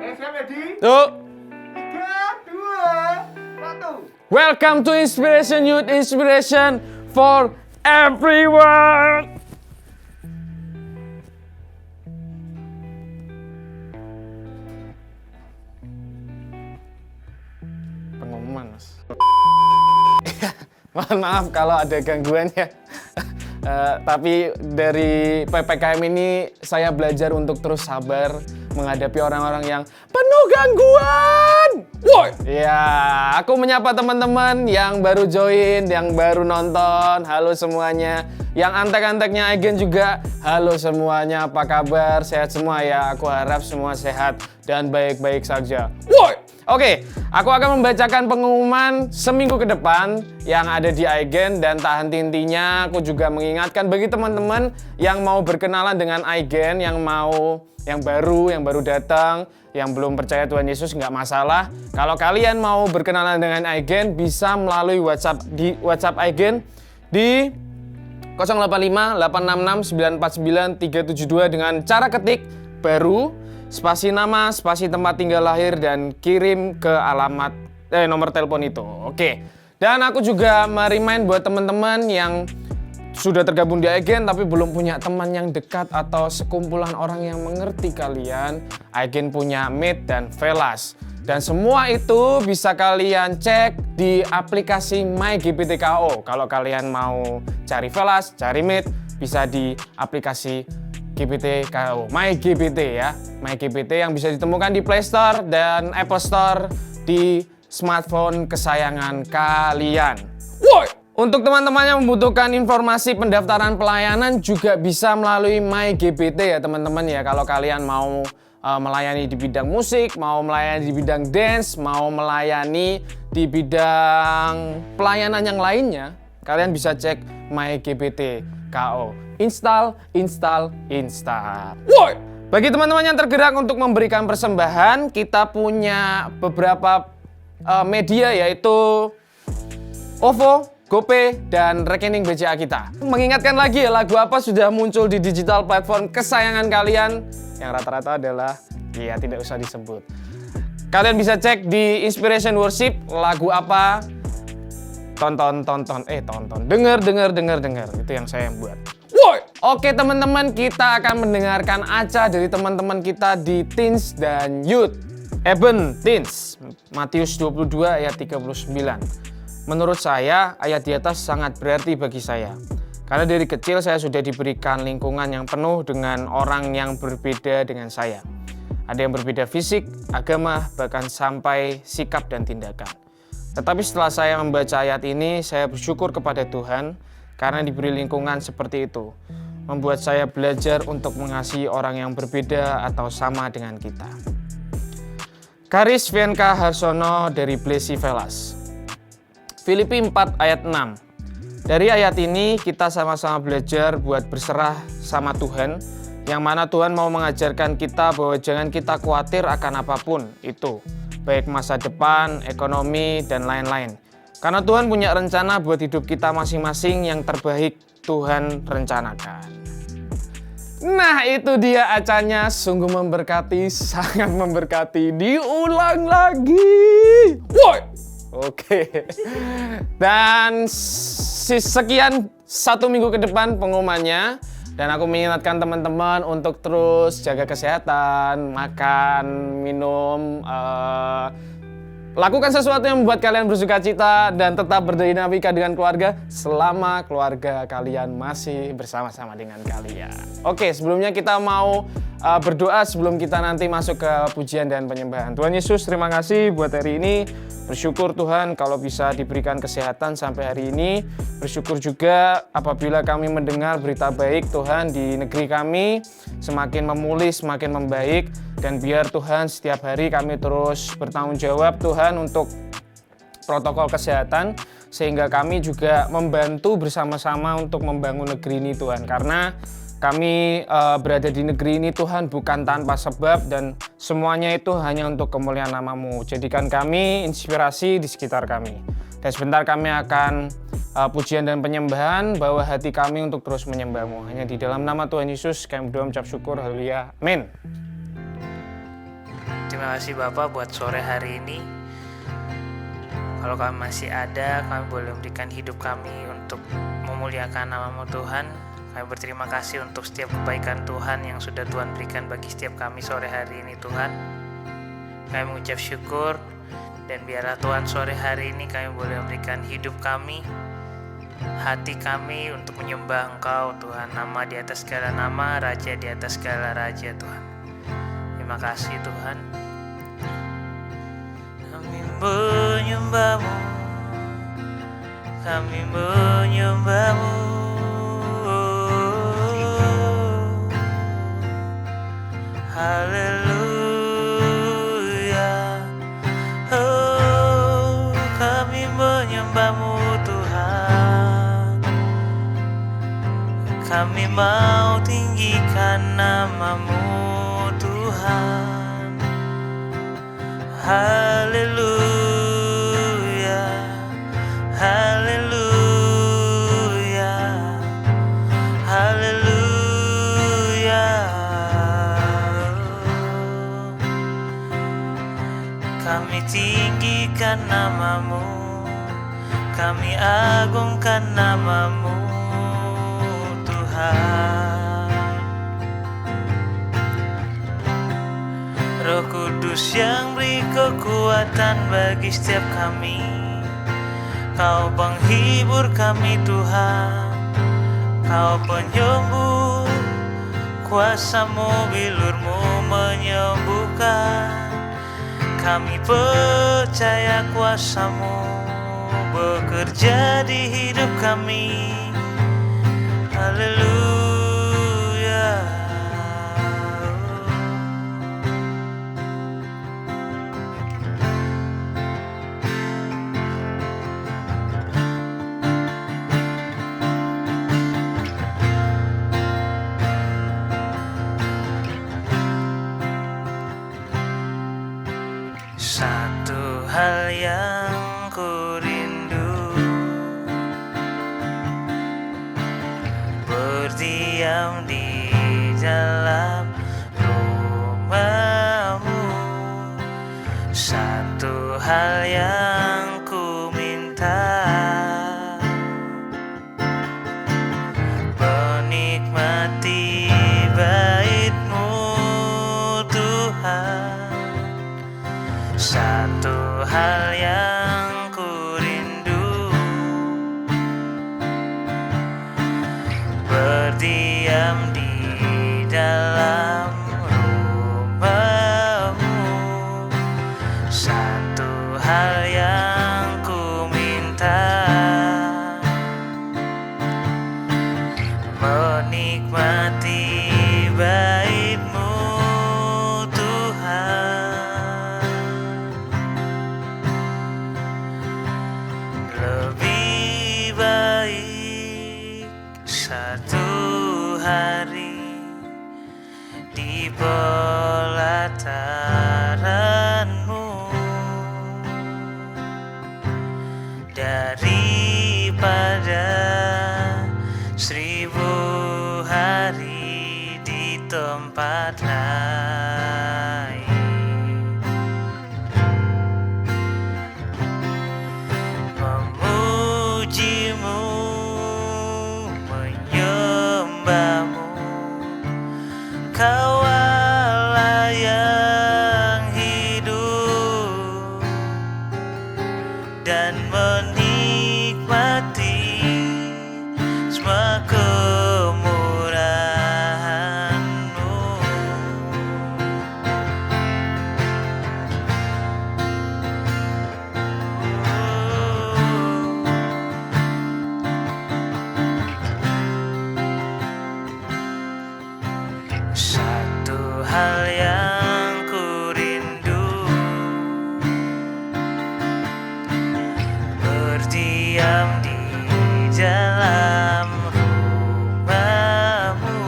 Tuh. 3, 2, 1. Welcome to Inspiration Youth, inspiration for everyone. Pengumuman, Mas. Mohon maaf kalau ada gangguan ya. Tapi dari PPKM ini saya belajar untuk terus sabar menghadapi orang-orang yang penuh gangguan. Woi, ya, aku menyapa teman-teman yang baru join, yang baru nonton. Halo semuanya. Yang antek-anteknya Aigen juga. Halo semuanya, apa kabar? Sehat semua ya. Aku harap semua sehat dan baik-baik saja. Woi. Oke, aku akan membacakan pengumuman seminggu ke depan yang ada di Aigen, dan tak henti-hentinya aku juga mengingatkan bagi teman-teman yang mau berkenalan dengan Aigen, yang baru datang, yang belum percaya Tuhan Yesus, nggak masalah. Kalau kalian mau berkenalan dengan Aigen, bisa melalui WhatsApp Aigen di 085 866 949 372 dengan cara ketik baru, spasi nama, spasi tempat tinggal lahir, dan kirim ke alamat nomor telepon itu. Oke. Dan aku juga merimain buat teman-teman yang sudah tergabung di Aigen tapi belum punya teman yang dekat atau sekumpulan orang yang mengerti kalian. Aigen punya Meet dan Velas. Dan semua itu bisa kalian cek di aplikasi MyGPT.ko. Kalau kalian mau cari Velas, cari Meet, bisa di aplikasi GPT.ko, MyGPT ya, MyGPT yang bisa ditemukan di Play Store dan Apple Store di smartphone kesayangan kalian. Woi! Untuk teman-teman yang membutuhkan informasi pendaftaran pelayanan juga bisa melalui MyGPT ya teman-teman ya. Kalau kalian mau melayani di bidang musik, mau melayani di bidang dance, mau melayani di bidang pelayanan yang lainnya, kalian bisa cek MyGPT.ko. Install. Woi! Bagi teman-teman yang tergerak untuk memberikan persembahan, kita punya beberapa media, yaitu OVO, GoPay, dan rekening BCA kita. Mengingatkan lagi ya, lagu apa sudah muncul di digital platform kesayangan kalian, yang rata-rata adalah, ya tidak usah disebut. Kalian bisa cek di Inspiration Worship, lagu apa, tonton, denger, itu yang saya yang buat. Woi! Oke teman-teman, kita akan mendengarkan Aca dari teman-teman kita di Teens dan Youth. Eben Teens, Matius 22 ayat 39. Menurut saya, ayat di atas sangat berarti bagi saya. Karena dari kecil saya sudah diberikan lingkungan yang penuh dengan orang yang berbeda dengan saya. Ada yang berbeda fisik, agama, bahkan sampai sikap dan tindakan. Tetapi setelah saya membaca ayat ini, saya bersyukur kepada Tuhan karena diberi lingkungan seperti itu. Membuat saya belajar untuk mengasihi orang yang berbeda atau sama dengan kita. Karis Vienka Harsono dari Blessy Velas. Filipi 4 ayat 6. Dari ayat ini kita sama-sama belajar buat berserah sama Tuhan, yang mana Tuhan mau mengajarkan kita bahwa jangan kita khawatir akan apapun itu, baik masa depan, ekonomi, dan lain-lain. Karena Tuhan punya rencana buat hidup kita masing-masing yang terbaik Tuhan rencanakan. Nah itu dia acanya, sungguh memberkati, sangat memberkati, diulang lagi. Woi! Oke. Dan sekian 1 minggu ke depan pengumumannya. Dan aku mengingatkan teman-teman untuk terus jaga kesehatan, makan, minum, lakukan sesuatu yang membuat kalian bersuka cita dan tetap berdinamika dengan keluarga selama keluarga kalian masih bersama-sama dengan kalian. Oke, sebelumnya kita mau berdoa sebelum kita nanti masuk ke pujian dan penyembahan. Tuhan Yesus, terima kasih buat hari ini. Bersyukur Tuhan kalau bisa diberikan kesehatan sampai hari ini. Bersyukur juga apabila kami mendengar berita baik Tuhan di negeri kami semakin memulih, semakin membaik. Dan biar Tuhan setiap hari kami terus bertanggung jawab Tuhan untuk protokol kesehatan. Sehingga kami juga membantu bersama-sama untuk membangun negeri ini Tuhan. Karena kami berada di negeri ini Tuhan bukan tanpa sebab, dan semuanya itu hanya untuk kemuliaan nama-Mu. Jadikan kami inspirasi di sekitar kami. Dan sebentar kami akan pujian dan penyembahan, bawa hati kami untuk terus menyembah-Mu. Hanya di dalam nama Tuhan Yesus kami berdoa mengucap syukur. Haleluya. Amin. Terima Terima kasih Bapak buat sore hari ini. Kalau kami masih ada, kami boleh memberikan hidup kami untuk memuliakan nama-Mu Tuhan. Kami berterima kasih untuk setiap kebaikan Tuhan yang sudah Tuhan berikan bagi setiap kami sore hari ini Tuhan. Kami mengucap syukur, dan biarlah Tuhan sore hari ini kami boleh memberikan hidup kami, hati kami untuk menyembah Engkau Tuhan. Nama di atas segala nama, Raja di atas segala raja Tuhan. Terima kasih Tuhan. Kami menyembah-Mu, kami menyembah-Mu. Haleluya. Oh, kami menyembah-Mu Tuhan. Kami mau tinggikan nama-Mu Tuhan. Haleluya, haleluya, haleluya. Kami tinggikan nama-Mu, kami agungkan nama-Mu Tuhan. Roh Kudus yang beri kekuatan bagi setiap kami, Kau penghibur kami Tuhan, Kau penyembuh, kuasa-Mu bilur-Mu menyembuhkan. Kami percaya kuasa-Mu bekerja di hidup kami. Haleluya. Satu hal yang ku rindu, berdiam di dalam rumah-Mu. Satu hal yang ku minta, menikmati bait-Mu Tuhan. Satu hal yang ku rindu, berdiam di dalam rumah-Mu. Satu hal yang ku minta, menikmati bait-Mu Tuhan. Lebih baik satu hari di pelataran-Mu daripada 1000 hari di tempat lain. Memuji-Mu, menyembah-Mu, Kau Allah yang hidup, dan menikmati semua kemurahan-Mu. Satu hal yang ku rindu, berdiam di dalam rumah-Mu.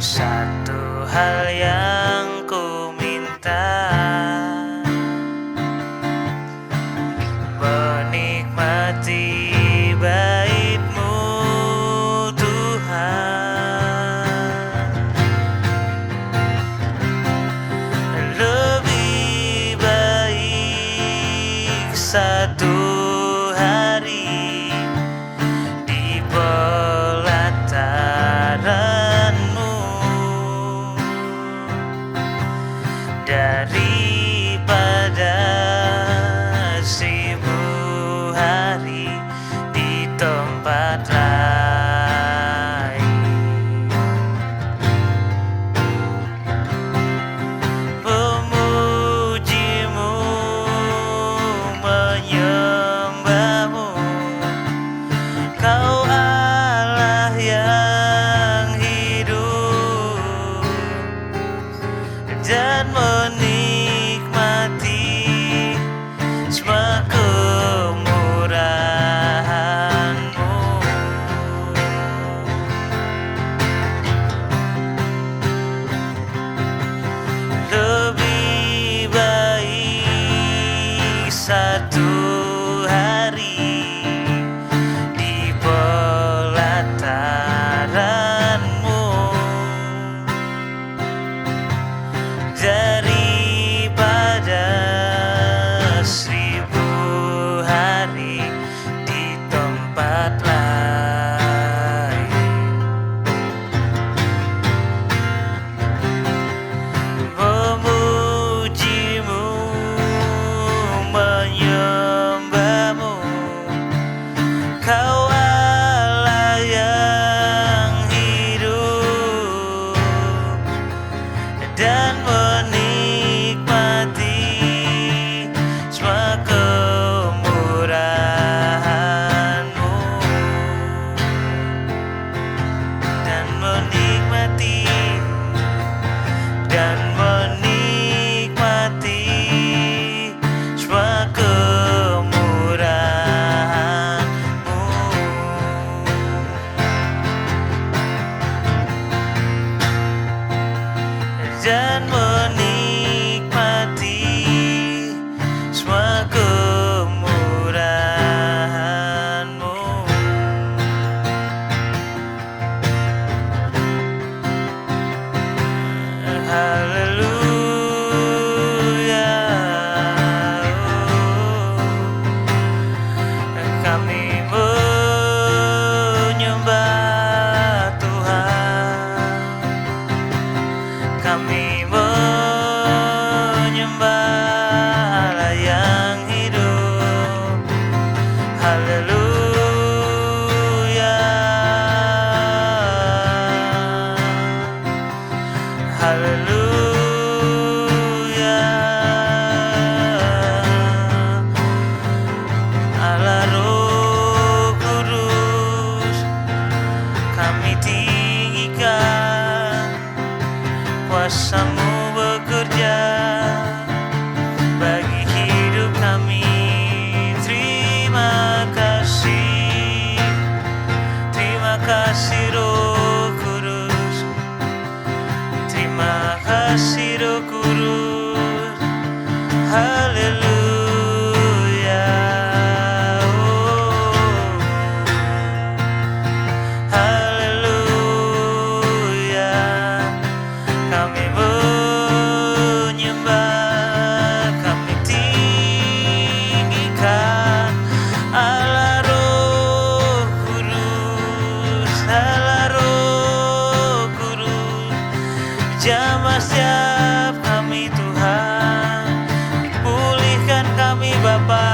Satu hal yang ku minta, menikmati bait-Mu Tuhan. tempat lain. Memujimu, menyembahmu, Kau Allah yang hidup, dan menikmati semua kemurahan-Mu. Lebih baik satu hari di pelataran-Mu daripada 1000 hari di tempat lain. Memujimu, menyembahmu, Kau Allah yang hidup, dan menikmati semua kemurahan-Mu, dan menikmati semua kemurahan-Mu, dan menikmati semua kemurahan-Mu. Haleluya. Kami menyembah Tuhan, kami menyembah Allah yang hidup. Haleluya. Haleluya. Allah Roh Kudus, kami tinggikan kuasa-Mu bekerja bagi hidup kami. Terima kasih Roh Kudus, terima kasih Roh Kudus. Haleluya. Oh. Haleluya. Kami menyembah, kami tinggikan Allah Roh Kudus, Allah Roh Kudus. Jamah setiap kami Tuhan, pulihkan kami Bapa.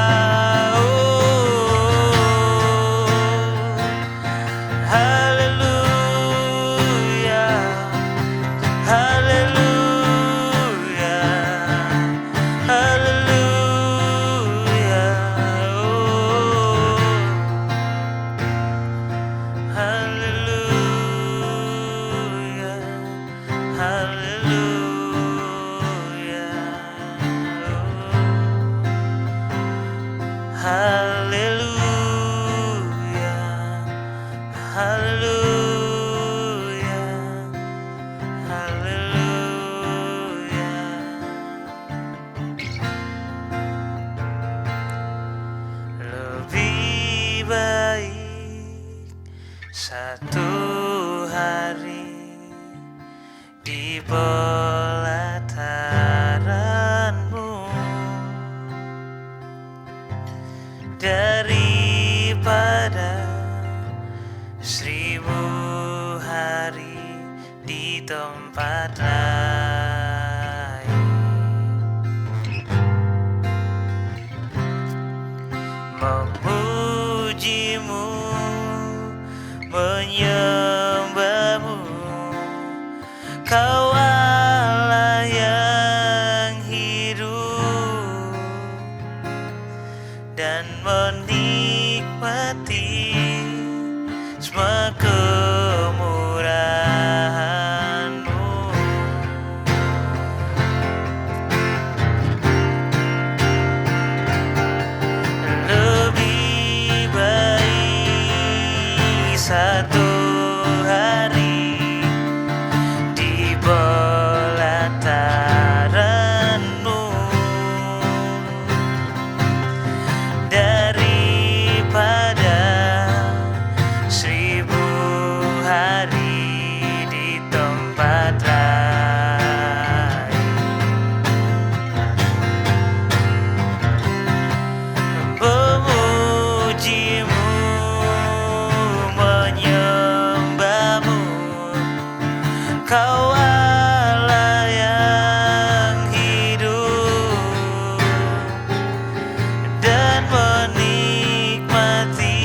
Oh. Haleluya. Haleluya. Haleluya. Oh. Haleluya. Haleluya. Oh. Haleluya. Haleluya. Haleluya. Lebih baik satu hari di pelataran-Mu daripada 1000 hari di tempat lain. Memujimu, menyembahmu, Kau Allah yang hidup, dan menikmati semua kemurahan-Mu. Lebih baik satu hari di pelataran-Mu daripada 1000 hari di tempat lain. Memuji-Mu, menyembah-Mu, Kau Allah yang hidup, dan menikmati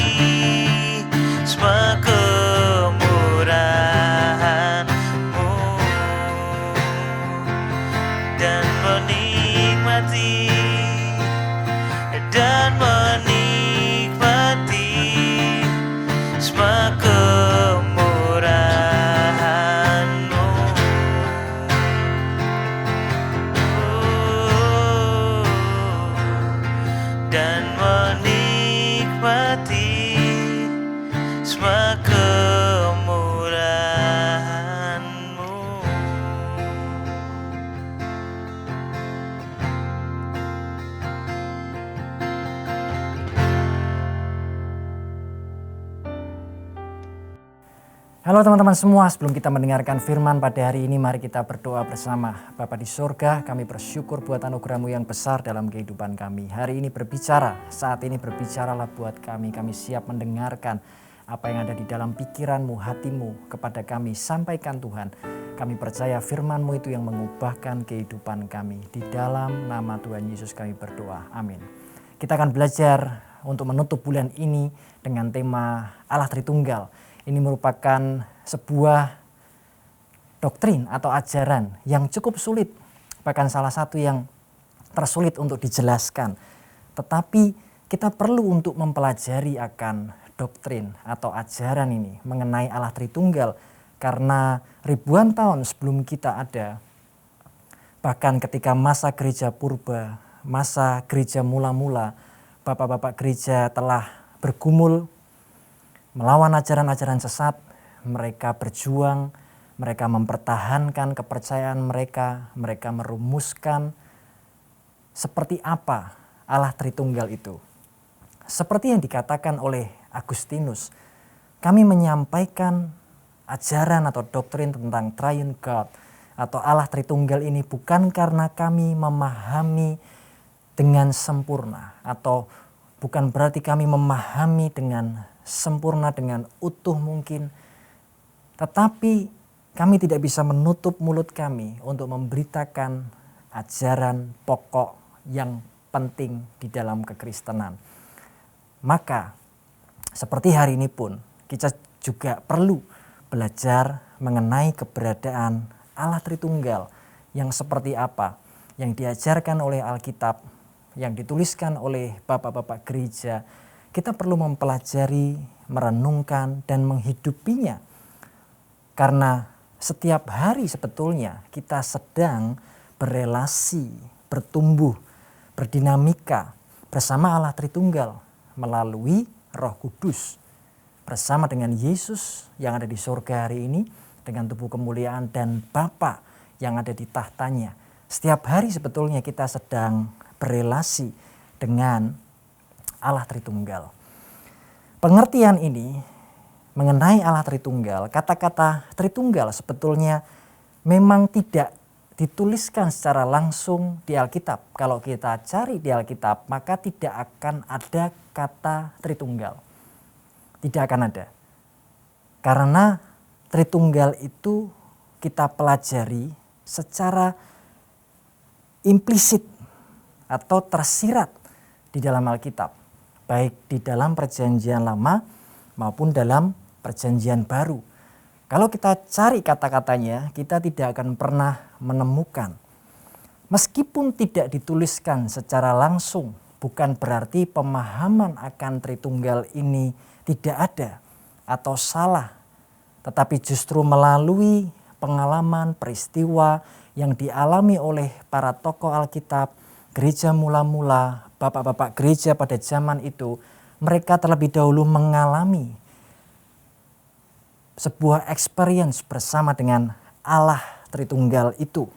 semua kemurahan-Mu, dan menikmati semua kemurahan-Mu. Dan menikmati semua kemurahan-Mu. Halo teman-teman semua, sebelum kita mendengarkan firman pada hari ini, mari kita berdoa bersama. Bapa di sorga, kami bersyukur buat anugerah-Mu yang besar dalam kehidupan kami. Hari ini berbicara, saat ini berbicaralah buat kami. Kami siap mendengarkan apa yang ada di dalam pikiran-Mu, hati-Mu kepada kami. Sampaikan Tuhan, kami percaya firman-Mu itu yang mengubahkan kehidupan kami. Di dalam nama Tuhan Yesus kami berdoa, amin. Kita akan belajar untuk menutup bulan ini dengan tema Allah Tritunggal. Ini merupakan sebuah doktrin atau ajaran yang cukup sulit, bahkan salah satu yang tersulit untuk dijelaskan. Tetapi kita perlu untuk mempelajari akan doktrin atau ajaran ini mengenai Allah Tritunggal, karena ribuan tahun sebelum kita ada, bahkan ketika masa gereja purba, masa gereja mula-mula, bapak-bapak gereja telah bergumul melawan ajaran-ajaran sesat. Mereka berjuang, mereka mempertahankan kepercayaan mereka, mereka merumuskan seperti apa Allah Tritunggal itu. Seperti yang dikatakan oleh Agustinus, kami menyampaikan ajaran atau doktrin tentang Triune God atau Allah Tritunggal ini bukan karena kami memahami dengan sempurna, atau bukan berarti kami memahami dengan sempurna, dengan utuh mungkin, tetapi kami tidak bisa menutup mulut kami untuk memberitakan ajaran pokok yang penting di dalam kekristenan. Maka seperti hari ini pun kita juga perlu belajar mengenai keberadaan Allah Tritunggal yang seperti apa, yang diajarkan oleh Alkitab, yang dituliskan oleh bapak-bapak gereja. Kita perlu mempelajari, merenungkan, dan menghidupinya. Karena setiap hari sebetulnya kita sedang berelasi, bertumbuh, berdinamika bersama Allah Tritunggal melalui Roh Kudus. Bersama dengan Yesus yang ada di surga hari ini, dengan tubuh kemuliaan dan Bapa yang ada di tahtanya. Setiap hari sebetulnya kita sedang berelasi dengan Allah Tritunggal. Pengertian ini mengenai Allah Tritunggal, kata-kata Tritunggal sebetulnya memang tidak dituliskan secara langsung di Alkitab. Kalau kita cari di Alkitab, maka tidak akan ada kata Tritunggal. Tidak akan ada. Karena Tritunggal itu kita pelajari secara implisit atau tersirat di dalam Alkitab. Baik di dalam Perjanjian Lama maupun dalam Perjanjian Baru. Kalau kita cari kata-katanya, kita tidak akan pernah menemukan. Meskipun tidak dituliskan secara langsung, bukan berarti pemahaman akan Tritunggal ini tidak ada atau salah. Tetapi justru melalui pengalaman peristiwa yang dialami oleh para tokoh Alkitab, gereja mula-mula, bapak-bapak gereja pada zaman itu, mereka terlebih dahulu mengalami sebuah experience bersama dengan Allah Tritunggal itu,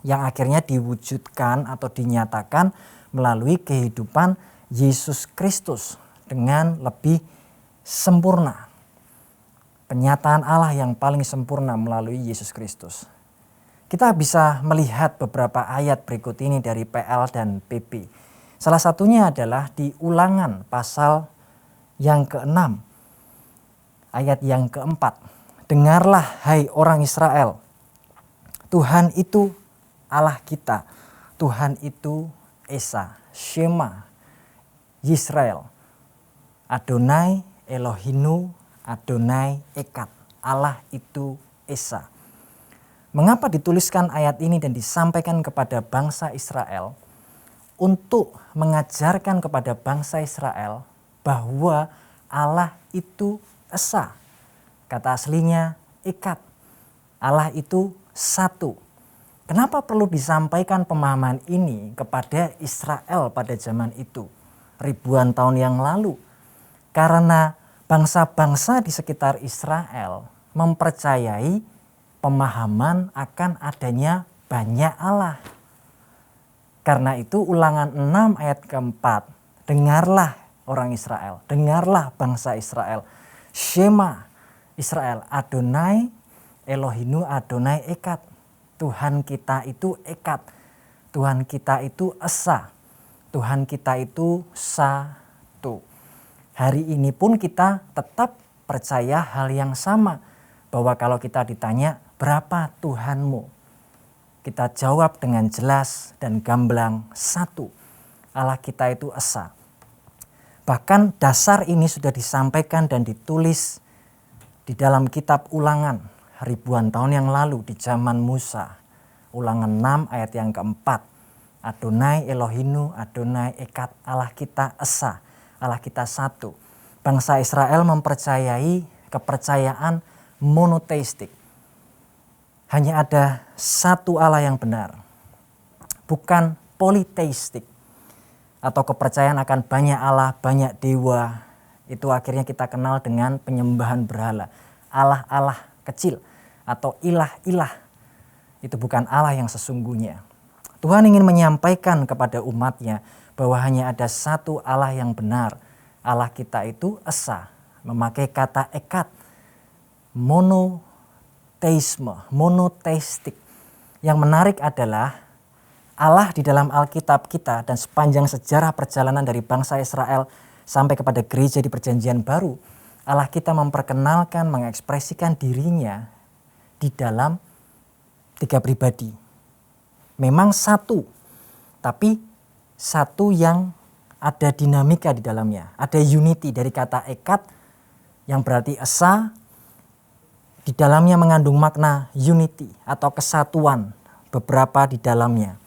yang akhirnya diwujudkan atau dinyatakan melalui kehidupan Yesus Kristus dengan lebih sempurna. Penyataan Allah yang paling sempurna melalui Yesus Kristus. Kita bisa melihat beberapa ayat berikut ini dari PL dan PP. Salah satunya adalah di Ulangan pasal yang ke-6, ayat yang ke-4. Dengarlah hai orang Israel, Tuhan itu Allah kita, Tuhan itu Esa, Shema, Yisrael, Adonai Elohinu, Adonai Echad, Allah itu Esa. Mengapa dituliskan ayat ini dan disampaikan kepada bangsa Israel? Untuk mengajarkan kepada bangsa Israel bahwa Allah itu Esa. Kata aslinya Echad. Allah itu satu. Kenapa perlu disampaikan pemahaman ini kepada Israel pada zaman itu? Ribuan tahun yang lalu. Karena bangsa-bangsa di sekitar Israel mempercayai pemahaman akan adanya banyak Allah. Karena itu Ulangan 6 ayat ke-4, dengarlah orang Israel, dengarlah bangsa Israel, Shema Israel, Adonai Elohinu, Adonai Echad. Tuhan kita itu Echad, Tuhan kita itu Esa, Tuhan kita itu satu. Hari ini pun kita tetap percaya hal yang sama, bahwa kalau kita ditanya berapa Tuhanmu, kita jawab dengan jelas dan gamblang, satu. Allah kita itu Esa. Bahkan dasar ini sudah disampaikan dan ditulis di dalam kitab Ulangan ribuan tahun yang lalu di zaman Musa. Ulangan 6 ayat yang ke-4. Adonai Elohinu, Adonai Echad, Allah kita Esa, Allah kita satu. Bangsa Israel mempercayai kepercayaan monoteistik. Hanya ada satu Allah yang benar, bukan politeistik atau kepercayaan akan banyak Allah, banyak dewa. Itu akhirnya kita kenal dengan penyembahan berhala, Allah-Allah kecil atau ilah-ilah. Itu bukan Allah yang sesungguhnya. Tuhan ingin menyampaikan kepada umatnya bahwa hanya ada satu Allah yang benar. Allah kita itu Esa, memakai kata Echad, monoteistik. Yang menarik adalah Allah di dalam Alkitab kita dan sepanjang sejarah perjalanan dari bangsa Israel sampai kepada gereja di Perjanjian Baru, Allah kita memperkenalkan, mengekspresikan dirinya di dalam 3 pribadi. Memang satu, tapi satu yang ada dinamika di dalamnya. Ada unity dari kata Echad yang berarti Esa. Di dalamnya mengandung makna unity atau kesatuan, beberapa di dalamnya.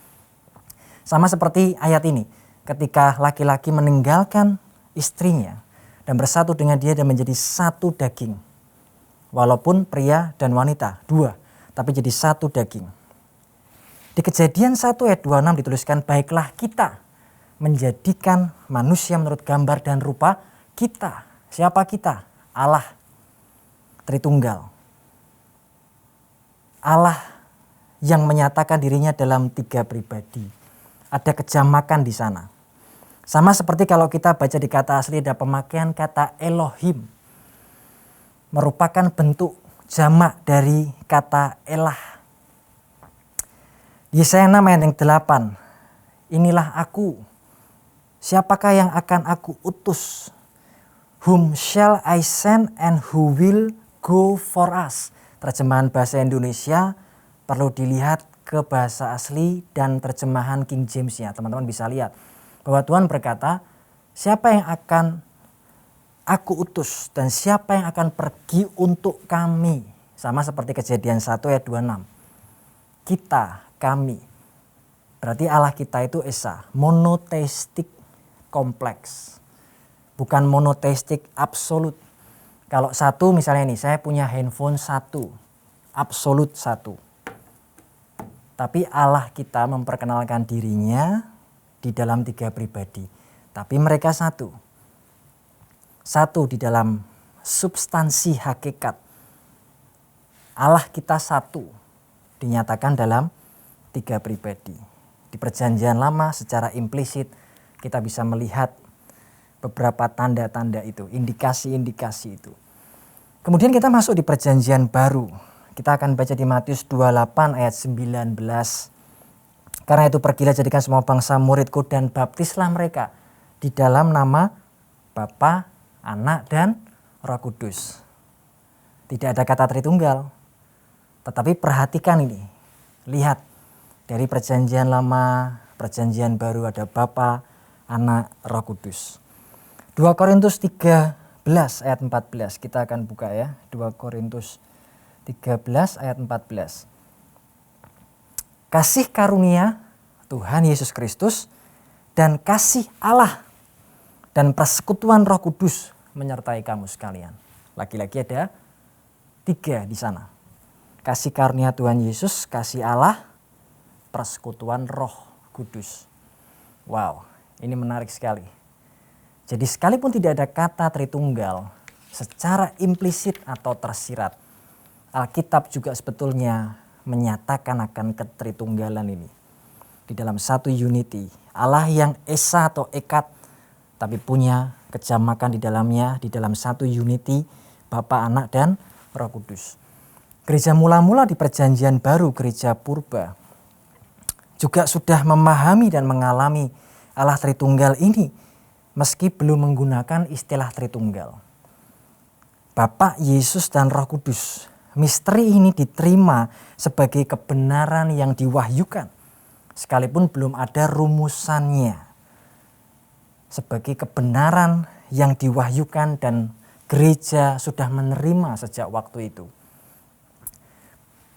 Sama seperti ayat ini, ketika laki-laki meninggalkan istrinya dan bersatu dengan dia dan menjadi satu daging. Walaupun pria dan wanita, 2, tapi jadi satu daging. Di Kejadian 1 ayat 26 dituliskan, baiklah kita menjadikan manusia menurut gambar dan rupa kita. Siapa kita? Allah Tritunggal. Allah yang menyatakan dirinya dalam 3 pribadi. Ada kejamakan di sana. Sama seperti kalau kita baca di kata asli ada pemakaian kata Elohim. Merupakan bentuk jamak dari kata Elah. Yesaya 6 ayat yang 8. Inilah aku. Siapakah yang akan aku utus? Whom shall I send and who will go for us? Terjemahan bahasa Indonesia perlu dilihat ke bahasa asli dan terjemahan King James-nya. Teman-teman bisa lihat bahwa Tuhan berkata, siapa yang akan aku utus dan siapa yang akan pergi untuk kami. Sama seperti Kejadian 1 ayat 26. Kita, kami. Berarti Allah kita itu esa, monoteistik kompleks. Bukan monoteistik absolut. Kalau satu misalnya nih, saya punya handphone satu, absolut satu. Tapi Allah kita memperkenalkan dirinya di dalam 3 pribadi. Tapi mereka satu. Satu di dalam substansi hakikat. Allah kita satu dinyatakan dalam 3 pribadi. Di Perjanjian Lama secara implisit kita bisa melihat beberapa tanda-tanda itu, indikasi-indikasi itu. Kemudian kita masuk di Perjanjian Baru. Kita akan baca di Matius 28 ayat 19. Karena itu pergilah jadikan semua bangsa muridku dan baptislah mereka di dalam nama Bapa, Anak dan Roh Kudus. Tidak ada kata Tritunggal. Tetapi perhatikan ini. Lihat dari Perjanjian Lama, Perjanjian Baru ada Bapa, Anak, Roh Kudus. 2 Korintus 13 ayat 14 kita akan buka ya. 2 Korintus 13 ayat 14. Kasih karunia Tuhan Yesus Kristus dan kasih Allah dan persekutuan Roh Kudus menyertai kamu sekalian. Lagi-lagi ada 3 di sana. Kasih karunia Tuhan Yesus, kasih Allah, persekutuan Roh Kudus. Wow, ini menarik sekali. Jadi sekalipun tidak ada kata Tritunggal secara implisit atau tersirat, Alkitab juga sebetulnya menyatakan akan ketritunggalan ini. Di dalam satu unity, Allah yang esa atau ekat, tapi punya kejamakan di dalamnya, di dalam satu unity, Bapa, Anak, dan Roh Kudus. Gereja mula-mula di Perjanjian Baru, gereja purba, juga sudah memahami dan mengalami Allah Tritunggal ini, meski belum menggunakan istilah Tritunggal. Bapa, Yesus, dan Roh Kudus. Misteri ini diterima sebagai kebenaran yang diwahyukan, sekalipun belum ada rumusannya. Sebagai kebenaran yang diwahyukan dan gereja sudah menerima sejak waktu itu.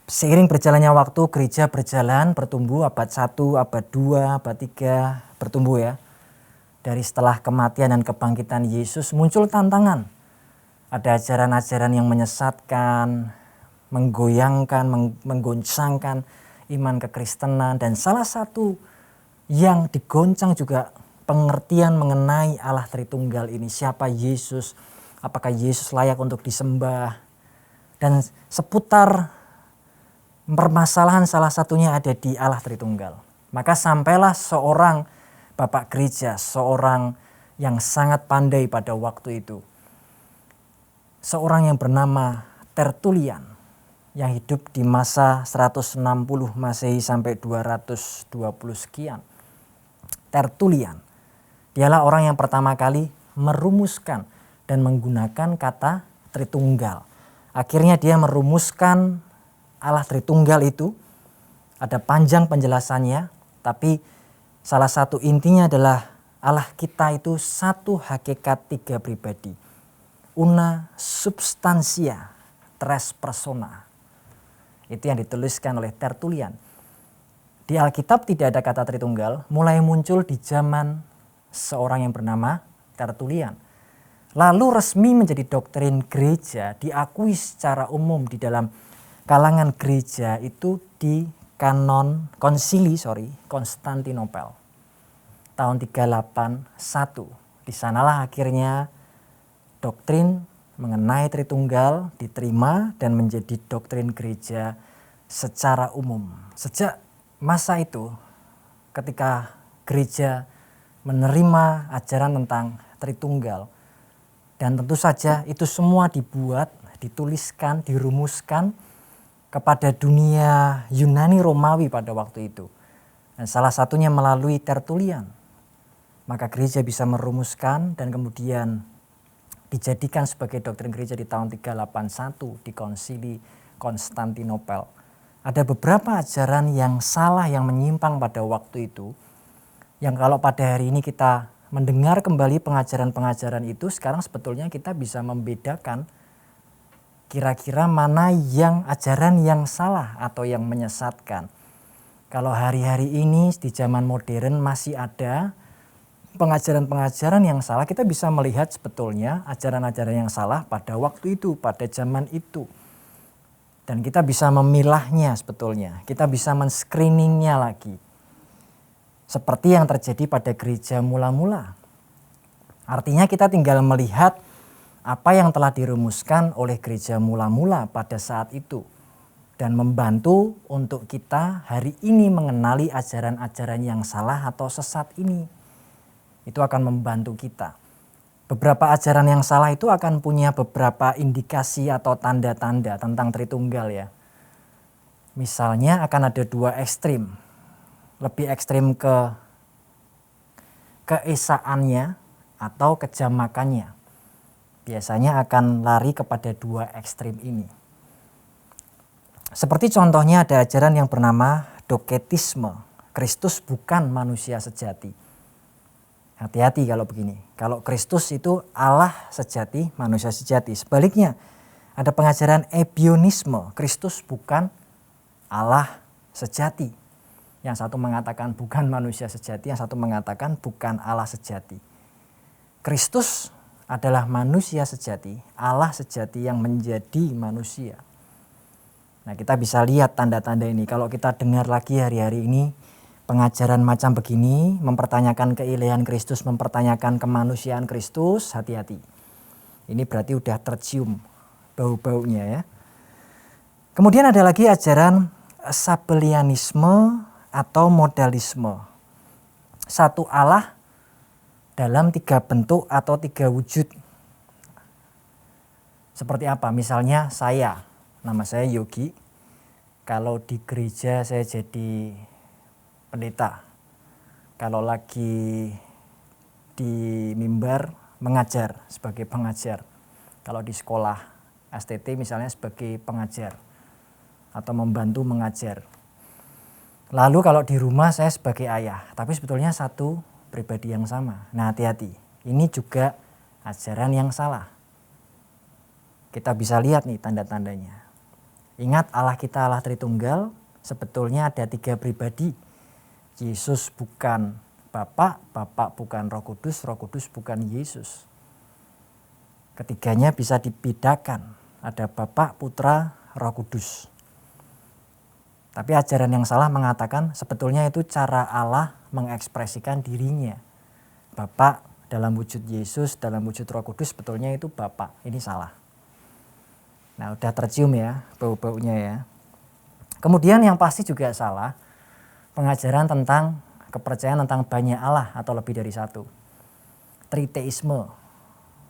Seiring berjalannya waktu, gereja berjalan, bertumbuh, abad 1, abad 2, abad 3, bertumbuh ya. Dari setelah kematian dan kebangkitan Yesus muncul tantangan. Ada ajaran-ajaran yang menyesatkan, menggoyangkan, menggoncangkan iman kekristenan. Dan salah satu yang digoncang juga pengertian mengenai Allah Tritunggal ini. Siapa Yesus, apakah Yesus layak untuk disembah. Dan seputar permasalahan salah satunya ada di Allah Tritunggal. Maka sampailah seorang Bapak Gereja, seorang yang sangat pandai pada waktu itu. Seorang yang bernama Tertullian yang hidup di masa 160 Masehi sampai 220 sekian. Tertullian, dialah orang yang pertama kali merumuskan dan menggunakan kata Tritunggal. Akhirnya dia merumuskan Allah Tritunggal itu, ada panjang penjelasannya, tapi salah satu intinya adalah Allah kita itu satu hakikat 3 pribadi. Una substantia, tres persona. Itu yang dituliskan oleh Tertullian. Di Alkitab tidak ada kata Tritunggal, mulai muncul di zaman seorang yang bernama Tertullian. Lalu resmi menjadi doktrin gereja, diakui secara umum di dalam kalangan gereja itu di konsili Konstantinopel tahun 381. Di sanalah akhirnya doktrin mengenai Tritunggal diterima dan menjadi doktrin gereja secara umum. Sejak masa itu ketika gereja menerima ajaran tentang Tritunggal, dan tentu saja itu semua dibuat, dituliskan, dirumuskan kepada dunia Yunani Romawi pada waktu itu. Dan salah satunya melalui Tertullian. Maka gereja bisa merumuskan dan kemudian dijadikan sebagai doktrin gereja di tahun 381 di konsili Konstantinopel. Ada beberapa ajaran yang salah, yang menyimpang pada waktu itu, yang kalau pada hari ini kita mendengar kembali pengajaran-pengajaran itu, sekarang sebetulnya kita bisa membedakan kira-kira mana yang ajaran yang salah atau yang menyesatkan. Kalau hari-hari ini di zaman modern masih ada pengajaran-pengajaran yang salah, kita bisa melihat sebetulnya ajaran-ajaran yang salah pada waktu itu, pada zaman itu. Dan kita bisa memilahnya sebetulnya, kita bisa men-screeningnya lagi. Seperti yang terjadi pada gereja mula-mula. Artinya kita tinggal melihat apa yang telah dirumuskan oleh gereja mula-mula pada saat itu. Dan membantu untuk kita hari ini mengenali ajaran-ajaran yang salah atau sesat ini. Itu akan membantu kita. Beberapa ajaran yang salah itu akan punya beberapa indikasi atau tanda-tanda tentang Tritunggal ya. Misalnya akan ada dua ekstrim. Lebih ekstrim ke keesaannya atau kejamakannya. Biasanya akan lari kepada dua ekstrim ini. Seperti contohnya ada ajaran yang bernama doketisme. Kristus bukan manusia sejati. Hati-hati kalau begini. Kalau Kristus itu Allah sejati, manusia sejati. Sebaliknya ada pengajaran ebionisme. Kristus bukan Allah sejati. Yang satu mengatakan bukan manusia sejati, yang satu mengatakan bukan Allah sejati. Kristus adalah manusia sejati, Allah sejati yang menjadi manusia. Nah, kita bisa lihat tanda-tanda ini. Kalau kita dengar lagi hari-hari ini pengajaran macam begini, mempertanyakan keilahian Kristus, mempertanyakan kemanusiaan Kristus, hati-hati. Ini berarti udah tercium bau-baunya ya. Kemudian ada lagi ajaran sabellianisme atau modalisme. Satu Allah dalam tiga bentuk atau tiga wujud. Seperti apa? Misalnya nama saya Yogi. Kalau di gereja saya jadi pendeta. Kalau lagi di mimbar mengajar sebagai pengajar. Kalau di sekolah STT misalnya sebagai pengajar atau membantu mengajar. Lalu kalau di rumah saya sebagai ayah, tapi sebetulnya satu pribadi yang sama. Nah, hati-hati. Ini juga ajaran yang salah. Kita bisa lihat nih tanda-tandanya. Ingat Allah kita Allah Tritunggal, sebetulnya ada tiga pribadi. Yesus bukan Bapa, Bapa bukan Roh Kudus bukan Yesus. Ketiganya bisa dibedakan. Ada Bapa, Putra, Roh Kudus. Tapi ajaran yang salah mengatakan sebetulnya itu cara Allah mengekspresikan dirinya. Bapa dalam wujud Yesus, dalam wujud Roh Kudus sebetulnya itu Bapa. Ini salah. Nah, udah tercium ya bau-baunya ya. Kemudian yang pasti juga salah, pengajaran tentang kepercayaan tentang banyak Allah atau lebih dari satu. Triteisme,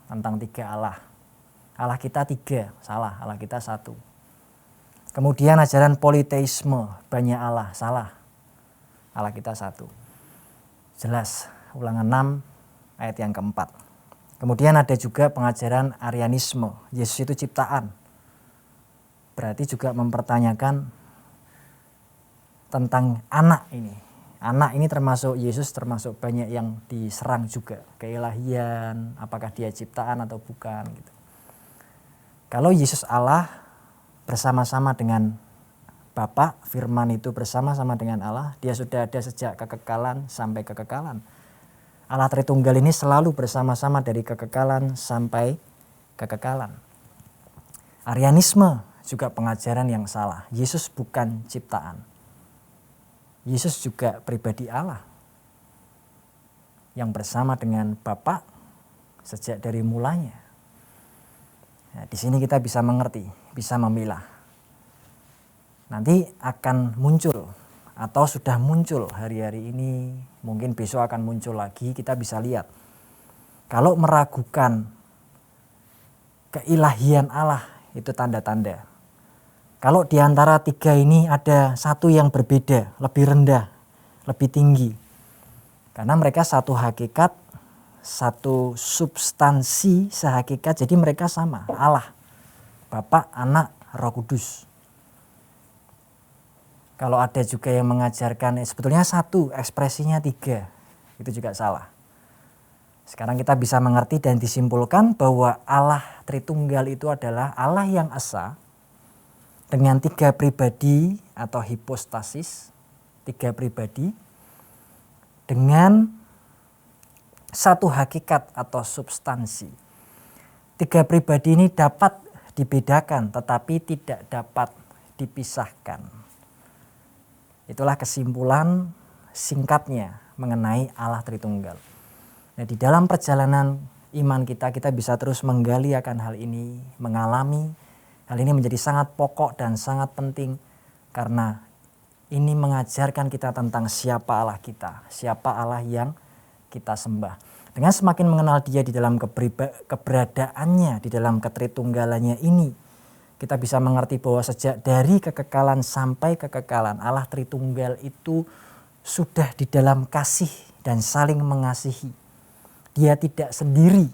tentang tiga Allah. Allah kita tiga, salah, Allah kita satu. Kemudian ajaran politeisme, banyak Allah, salah. Allah kita satu. Jelas, Ulangan 6 ayat yang keempat. Kemudian ada juga pengajaran Arianisme, Yesus itu ciptaan. Berarti juga mempertanyakan tentang anak ini. Anak ini termasuk Yesus, termasuk banyak yang diserang juga. Keilahian, apakah dia ciptaan atau bukan. Gitu. Kalau Yesus Allah bersama-sama dengan Bapa, firman itu bersama-sama dengan Allah, dia sudah ada sejak kekekalan sampai kekekalan. Allah Tritunggal ini selalu bersama-sama dari kekekalan sampai kekekalan. Arianisme juga pengajaran yang salah. Yesus bukan ciptaan. Yesus juga pribadi Allah yang bersama dengan Bapa sejak dari mulanya. Nah, di sini kita bisa mengerti, bisa memilah. Nanti akan muncul atau sudah muncul hari-hari ini, mungkin besok akan muncul lagi, kita bisa lihat. Kalau meragukan keilahian Allah itu tanda-tanda. Kalau di antara tiga ini ada satu yang berbeda, lebih rendah, lebih tinggi. Karena mereka satu hakikat, satu substansi sehakikat, jadi mereka sama, Allah, Bapa, Anak, Roh Kudus. Kalau ada juga yang mengajarkan sebetulnya satu, ekspresinya tiga, itu juga salah. Sekarang kita bisa mengerti dan disimpulkan bahwa Allah Tritunggal itu adalah Allah yang esa dengan 3 pribadi atau hipostasis, 3 pribadi dengan satu hakikat atau substansi. 3 pribadi ini dapat dibedakan tetapi tidak dapat dipisahkan. Itulah kesimpulan singkatnya mengenai Allah Tritunggal. Nah, di dalam perjalanan iman kita bisa terus menggali akan hal ini, mengalami hal ini menjadi sangat pokok dan sangat penting karena ini mengajarkan kita tentang siapa Allah kita, siapa Allah yang kita sembah. Dengan semakin mengenal Dia di dalam keberadaannya, di dalam ketritunggalannya ini, kita bisa mengerti bahwa sejak dari kekekalan sampai kekekalan, Allah Tritunggal itu sudah di dalam kasih dan saling mengasihi. Dia tidak sendiri,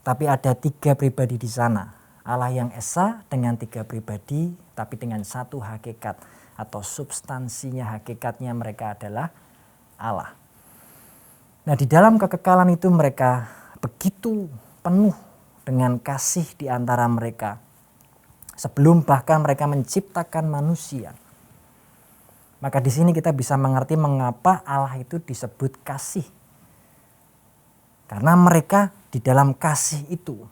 tapi ada 3 pribadi di sana. Allah yang esa dengan 3 pribadi, tapi dengan satu hakikat atau substansinya, hakikatnya mereka adalah Allah. Nah, di dalam kekekalan itu mereka begitu penuh dengan kasih di antara mereka. Sebelum bahkan mereka menciptakan manusia. Maka di sini kita bisa mengerti mengapa Allah itu disebut kasih. Karena mereka di dalam kasih itu.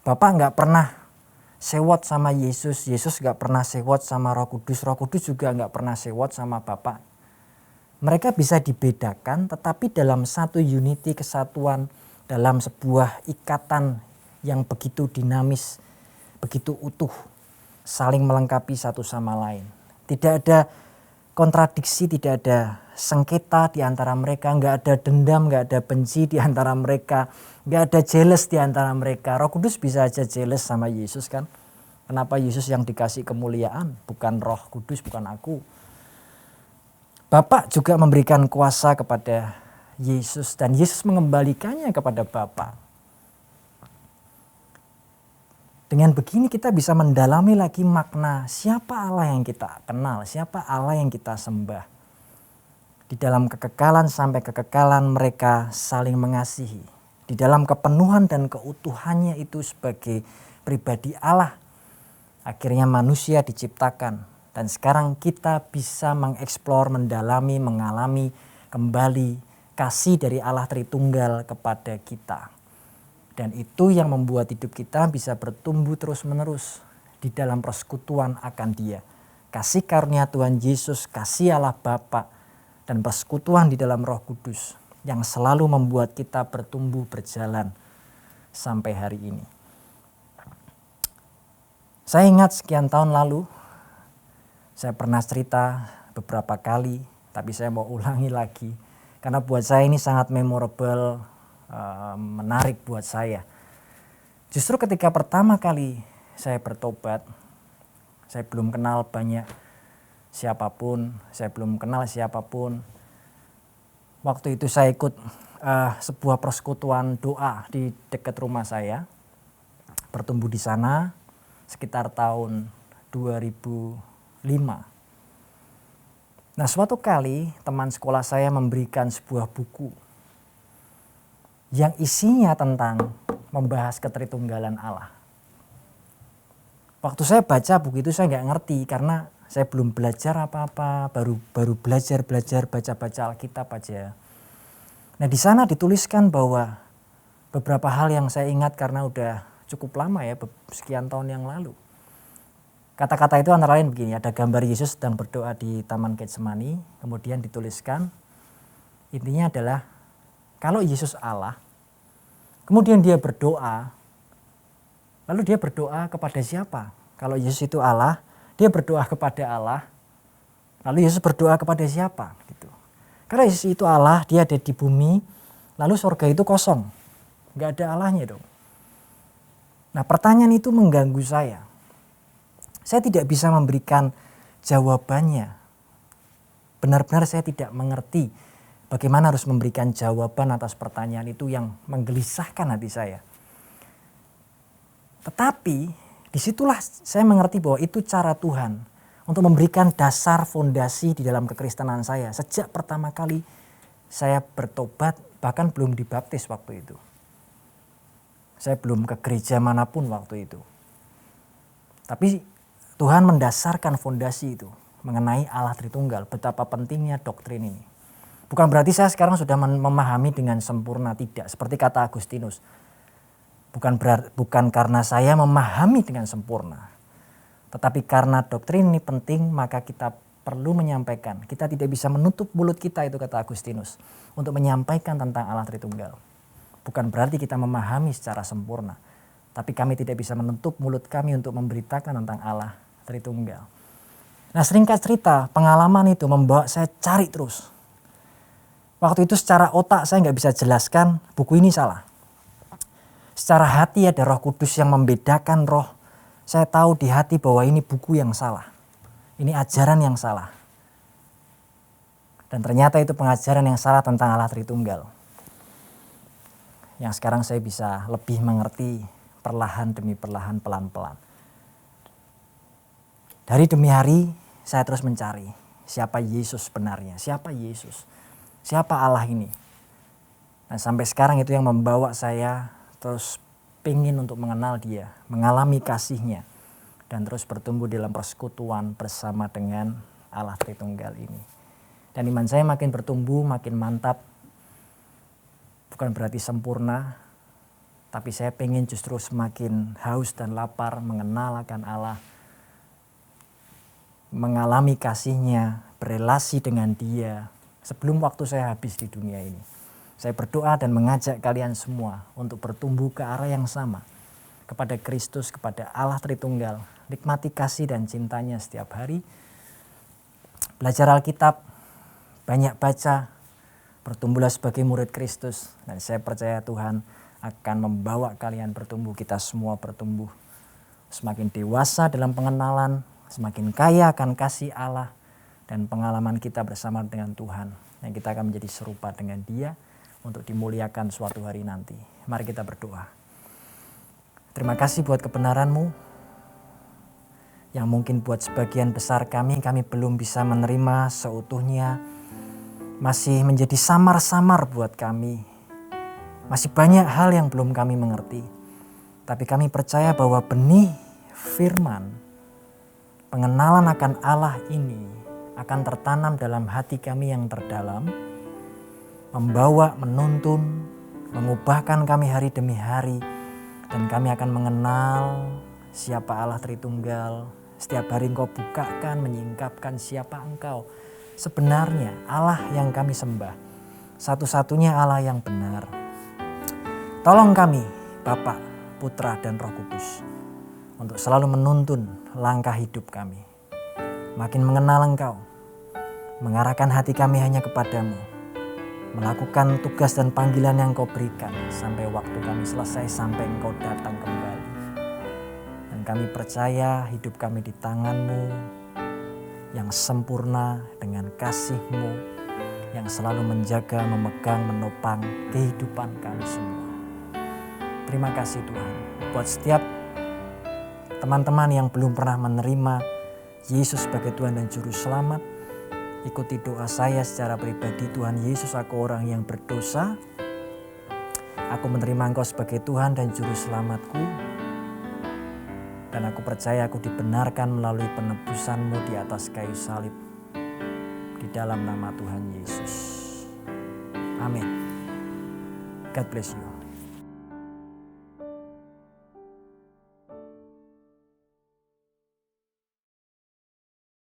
Bapak nggak pernah sewot sama Yesus, Yesus nggak pernah sewot sama Roh Kudus juga nggak pernah sewot sama Bapak. Mereka bisa dibedakan tetapi dalam satu unity, kesatuan, dalam sebuah ikatan yang begitu dinamis, begitu utuh, saling melengkapi satu sama lain. Tidak ada kontradiksi, tidak ada sengketa di antara mereka, nggak ada dendam, nggak ada benci di antara mereka, nggak ada jealous di antara mereka. Roh Kudus bisa aja jealous sama Yesus kan? Kenapa Yesus yang dikasih kemuliaan, bukan Roh Kudus, bukan aku? Bapak juga memberikan kuasa kepada Yesus dan Yesus mengembalikannya kepada Bapa. Dengan begini kita bisa mendalami lagi makna siapa Allah yang kita kenal, siapa Allah yang kita sembah. Di dalam kekekalan sampai kekekalan mereka saling mengasihi. Di dalam kepenuhan dan keutuhannya itu sebagai pribadi Allah. Akhirnya manusia diciptakan. Dan sekarang kita bisa mengeksplor, mendalami, mengalami kembali kasih dari Allah Tritunggal kepada kita. Dan itu yang membuat hidup kita bisa bertumbuh terus menerus di dalam persekutuan akan Dia. Kasih karunia Tuhan Yesus, kasih Allah Bapa, dan persekutuan di dalam Roh Kudus yang selalu membuat kita bertumbuh berjalan sampai hari ini. Saya ingat sekian tahun lalu, saya pernah cerita beberapa kali, tapi saya mau ulangi lagi. Karena buat saya ini sangat memorable, menarik buat saya. Justru ketika pertama kali saya bertobat, saya belum kenal banyak siapapun, saya belum kenal siapapun. Waktu itu saya ikut sebuah persekutuan doa di dekat rumah saya, bertumbuh di sana sekitar tahun 2005. Nah, suatu kali teman sekolah saya memberikan sebuah buku yang isinya tentang membahas ketritunggalan Allah. Waktu saya baca buku itu saya nggak ngerti karena saya belum belajar apa-apa, baru belajar baca Alkitab aja. Nah, di sana dituliskan bahwa beberapa hal yang saya ingat karena udah cukup lama ya, sekian tahun yang lalu. Kata-kata itu antara lain begini, ada gambar Yesus sedang berdoa di Taman Getsemani, kemudian dituliskan, intinya adalah kalau Yesus Allah, kemudian dia berdoa, lalu dia berdoa kepada siapa? Kalau Yesus itu Allah, dia berdoa kepada Allah, lalu Yesus berdoa kepada siapa? Gitu. Karena Yesus itu Allah, dia ada di bumi, lalu surga itu kosong, nggak ada Allahnya dong. Nah, pertanyaan itu mengganggu saya. Saya tidak bisa memberikan jawabannya. Benar-benar saya tidak mengerti bagaimana harus memberikan jawaban atas pertanyaan itu yang menggelisahkan hati saya. Tetapi disitulah saya mengerti bahwa itu cara Tuhan untuk memberikan dasar fondasi di dalam kekristenan saya. Sejak pertama kali saya bertobat, bahkan belum dibaptis waktu itu. Saya belum ke gereja manapun waktu itu. Tapi Tuhan mendasarkan fondasi itu mengenai Allah Tritunggal, betapa pentingnya doktrin ini. Bukan berarti saya sekarang sudah memahami dengan sempurna, tidak. Seperti kata Agustinus, bukan karena saya memahami dengan sempurna, tetapi karena doktrin ini penting, maka kita perlu menyampaikan. Kita tidak bisa menutup mulut kita, itu kata Agustinus, untuk menyampaikan tentang Allah Tritunggal. Bukan berarti kita memahami secara sempurna, tapi kami tidak bisa menutup mulut kami untuk memberitakan tentang Allah Tritunggal. Nah, seringkat cerita, pengalaman itu membawa saya cari terus. Waktu itu secara otak saya nggak bisa jelaskan buku ini salah. Secara hati ada Roh Kudus yang membedakan roh. Saya tahu di hati bahwa ini buku yang salah. Ini ajaran yang salah. Dan ternyata itu pengajaran yang salah tentang Allah Tritunggal. Yang sekarang saya bisa lebih mengerti perlahan demi perlahan, pelan-pelan. Dari demi hari saya terus mencari siapa Yesus sebenarnya, siapa Yesus. Siapa Allah ini? Nah, sampai sekarang itu yang membawa saya terus pengen untuk mengenal dia, mengalami kasihnya, dan terus bertumbuh dalam persekutuan bersama dengan Allah Tritunggal ini. Dan iman saya makin bertumbuh, makin mantap. Bukan berarti sempurna, tapi saya pengen justru semakin haus dan lapar mengenal akan Allah, mengalami kasihnya, berelasi dengan dia, sebelum waktu saya habis di dunia ini. Saya berdoa dan mengajak kalian semua untuk bertumbuh ke arah yang sama. Kepada Kristus, kepada Allah Tritunggal. Nikmati kasih dan cintanya setiap hari. Belajar Alkitab, banyak baca, bertumbuhlah sebagai murid Kristus. Dan saya percaya Tuhan akan membawa kalian bertumbuh, kita semua bertumbuh. Semakin dewasa dalam pengenalan, semakin kaya akan kasih Allah. Dan pengalaman kita bersama dengan Tuhan, yang kita akan menjadi serupa dengan Dia untuk dimuliakan suatu hari nanti. Mari kita berdoa. Terima kasih buat kebenaran-Mu, yang mungkin buat sebagian besar kami belum bisa menerima seutuhnya, masih menjadi samar-samar buat kami. Masih banyak hal yang belum kami mengerti, tapi kami percaya bahwa benih firman, pengenalan akan Allah ini akan tertanam dalam hati kami yang terdalam, membawa, menuntun, mengubahkan kami hari demi hari, dan kami akan mengenal siapa Allah Tritunggal. Setiap hari Engkau bukakan, menyingkapkan siapa Engkau. Sebenarnya Allah yang kami sembah, satu-satunya Allah yang benar. Tolong kami, Bapa, Putra, dan Roh Kudus, untuk selalu menuntun langkah hidup kami. Makin mengenal Engkau, mengarahkan hati kami hanya kepadamu, melakukan tugas dan panggilan yang Engkau berikan sampai waktu kami selesai, sampai Engkau datang kembali. Dan kami percaya hidup kami di tangan-Mu yang sempurna dengan kasih-Mu yang selalu menjaga, memegang, menopang kehidupan kami semua. Terima kasih Tuhan buat setiap teman-teman yang belum pernah menerima Yesus sebagai Tuhan dan Juru Selamat. Ikuti doa saya secara pribadi. Tuhan Yesus, aku orang yang berdosa. Aku menerima Engkau sebagai Tuhan dan Juru Selamatku. Dan aku percaya aku dibenarkan melalui penebusan-Mu di atas kayu salib. Di dalam nama Tuhan Yesus. Amin. God bless you.